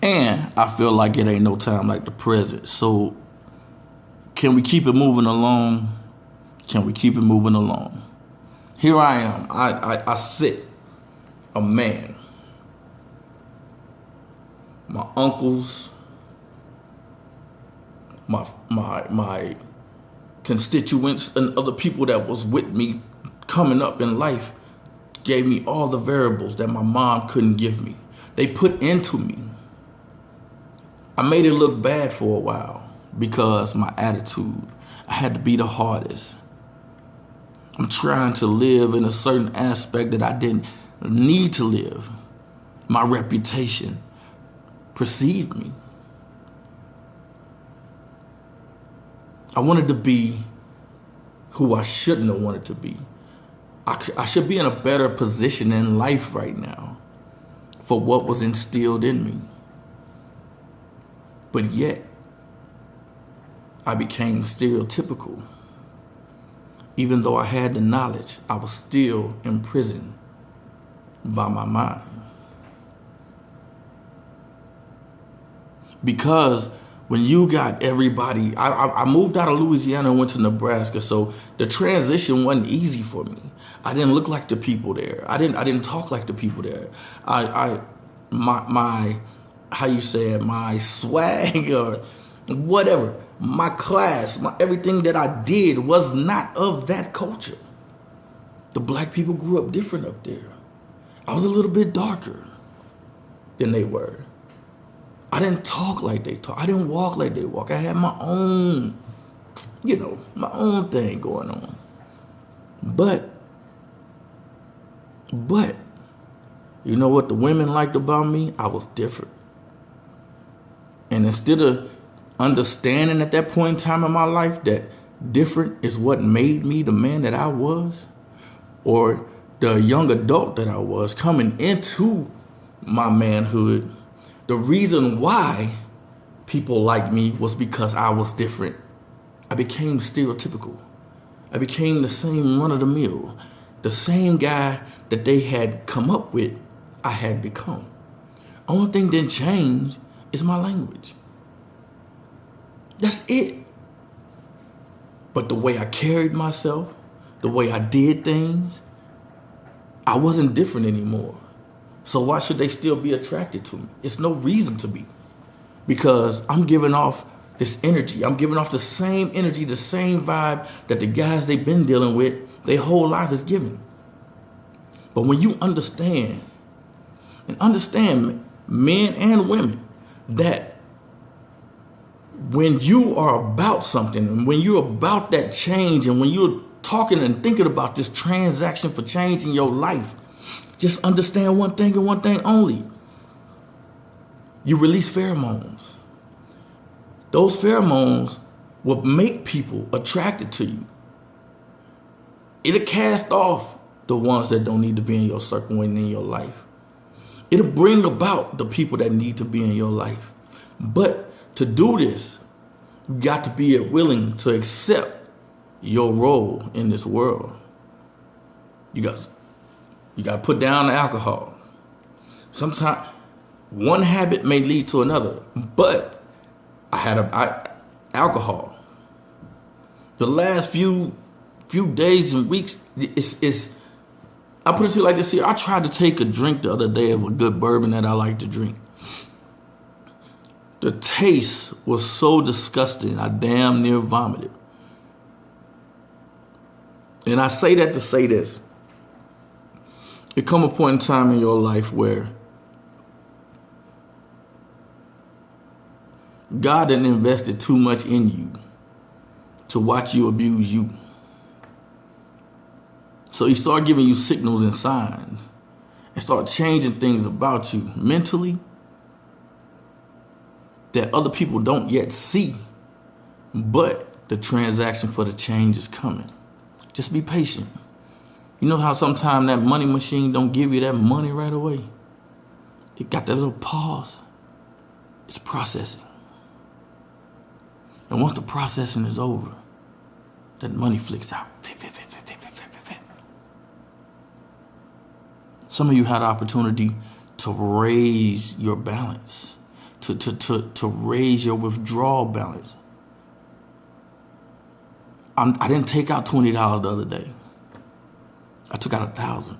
And I feel like it ain't no time like the present. So can we keep it moving along? Can we keep it moving along? Here I am. I sit, a man. My uncles, my constituents and other people that was with me coming up in life gave me all the variables that my mom couldn't give me. They put into me. I made it look bad for a while because my attitude, I had to be the hardest. I'm trying to live in a certain aspect that I didn't need to live. My reputation perceived me. I wanted to be who I shouldn't have wanted to be. I should be in a better position in life right now for what was instilled in me. But yet, I became stereotypical. Even though I had the knowledge, I was still imprisoned by my mind. Because when you got everybody, I moved out of Louisiana and went to Nebraska, so the transition wasn't easy for me. I didn't look like the people there. I didn't talk like the people there. My how you say it, my swag or whatever, my class, everything that I did was not of that culture. The black people grew up different up there. I was a little bit darker than they were. I didn't talk like they talk. I didn't walk like they walk. I had my own, my own thing going on. But, you know what the women liked about me? I was different. And instead of understanding at that point in time in my life that different is what made me the man that I was, or the young adult that I was coming into my manhood, the reason why people liked me was because I was different. I became stereotypical. I became the same run of the mill. The same guy that they had come up with, I had become. Only thing didn't change is my language. That's it. But the way I carried myself, the way I did things, I wasn't different anymore. So why should they still be attracted to me? It's no reason to be. Because I'm giving off this energy. I'm giving off the same energy, the same vibe that the guys they've been dealing with their whole life is giving. But when you understand men and women, that when you are about something and when you're about that change and when you're talking and thinking about this transaction for change in your life, just understand one thing and one thing only. You release pheromones. Those pheromones will make people attracted to you. It'll cast off the ones that don't need to be in your circle and in your life. It'll bring about the people that need to be in your life. But to do this, you got to be willing to accept your role in this world. You got to put down the alcohol. Sometimes one habit may lead to another, but I had alcohol. The last few days and weeks, I put it to you like this here. I tried to take a drink the other day of a good bourbon that I like to drink. The taste was so disgusting, I damn near vomited. And I say that to say this. There come a point in time in your life where God didn't invested too much in you to watch you abuse you. So he started giving you signals and signs and start changing things about you mentally that other people don't yet see, but the transaction for the change is coming. Just be patient. You know how sometimes that money machine don't give you that money right away? It got that little pause. It's processing. And once the processing is over, that money flicks out. Some of you had the opportunity to raise your balance, to raise your withdrawal balance. I didn't take out $20 the other day. I took out $1,000.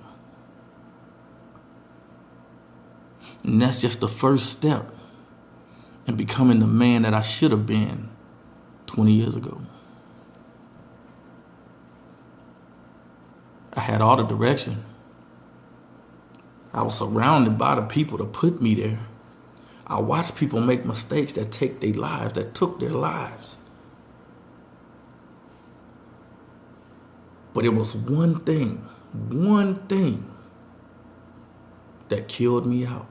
And that's just the first step in becoming the man that I should have been 20 years ago. I had all the direction. I was surrounded by the people that put me there. I watched people make mistakes that took their lives. But it was one thing that killed me out.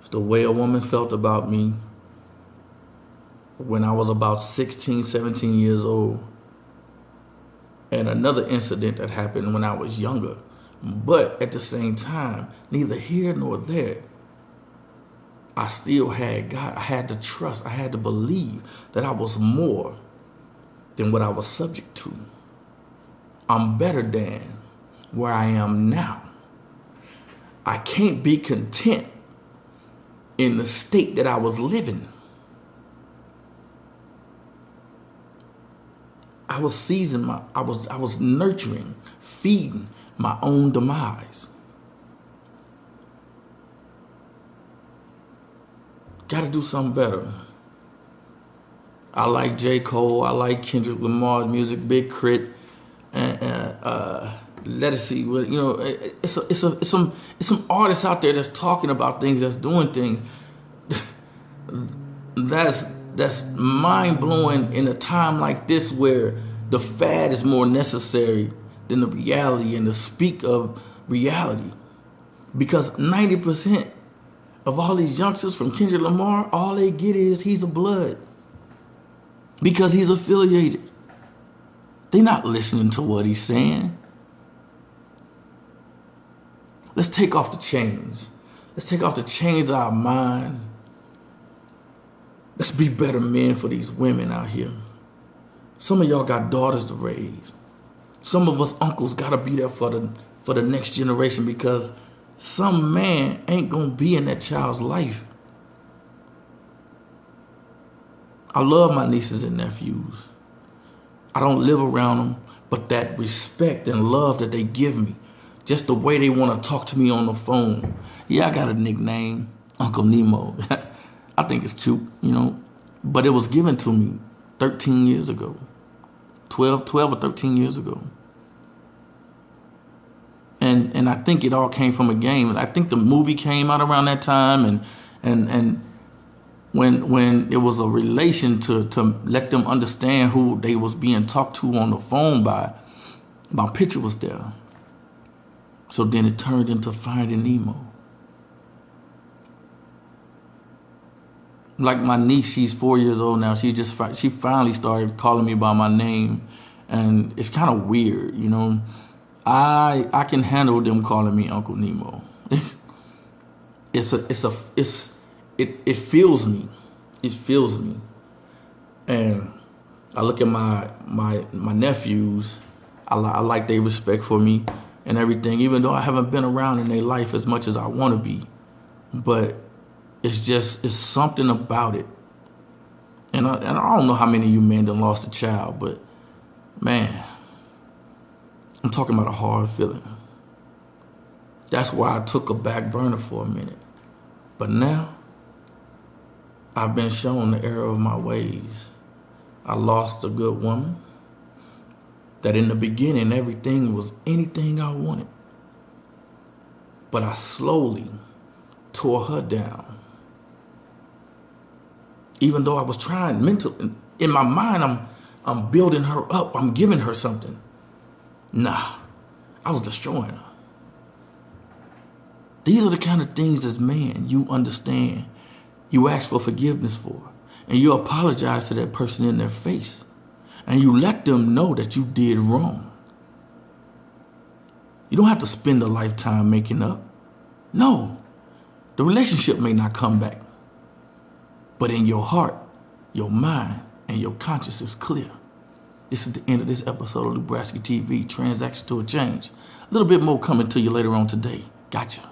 It's the way a woman felt about me when I was about 16, 17 years old. And another incident that happened when I was younger. But at the same time, neither here nor there, I still had God. I had to trust. I had to believe that I was more than what I was subject to. I'm better than where I am now. I can't be content in the state that I was living. I was nurturing, feeding my own demise. Got to do something better. I like J. Cole. I like Kendrick Lamar's music, Big Crit, and let us see. You know, it's some artists out there that's talking about things, that's doing things. That's mind blowing in a time like this where the fad is more necessary than the reality and the speak of reality, because 90% of all these youngsters from Kendrick Lamar, all they get is he's a blood because he's affiliated. They're not listening to what he's saying. Let's take off the chains. Let's take off the chains of our mind. Let's be better men for these women out here. Some of y'all got daughters to raise. Some of us uncles got to be there for the next generation, because some man ain't going to be in that child's life. I love my nieces and nephews. I don't live around them, but that respect and love that they give me, just the way they want to talk to me on the phone. Yeah, I got a nickname, Uncle Nemo. I think it's cute, you know, but it was given to me 13 years ago, 12 or 13 years ago. And I think it all came from a game. I think the movie came out around that time, and when it was a relation to let them understand who they was being talked to on the phone by, my picture was there. So then it turned into Finding Nemo. Like my niece, she's 4 years old now. She finally started calling me by my name, and it's kind of weird, you know. I can handle them calling me Uncle Nemo. It fills me. It fills me. And I look at my nephews. I like their respect for me and everything, even though I haven't been around in their life as much as I want to be. But it's something about it. And I don't know how many of you men done lost a child, but man, I'm talking about a hard feeling. That's why I took a back burner for a minute. But now, I've been shown the error of my ways. I lost a good woman that in the beginning, everything was anything I wanted. But I slowly tore her down. Even though I was trying mentally, in my mind, I'm building her up. I'm giving her something. Nah, I was destroying her. These are the kind of things as man you understand, you ask for forgiveness for, and you apologize to that person in their face, and you let them know that you did wrong. You don't have to spend a lifetime making up. No, the relationship may not come back, but in your heart, your mind, and your conscience is clear. This is the end of this episode of Loubraskyt.V, Transaction to a Change. A little bit more coming to you later on today. Gotcha.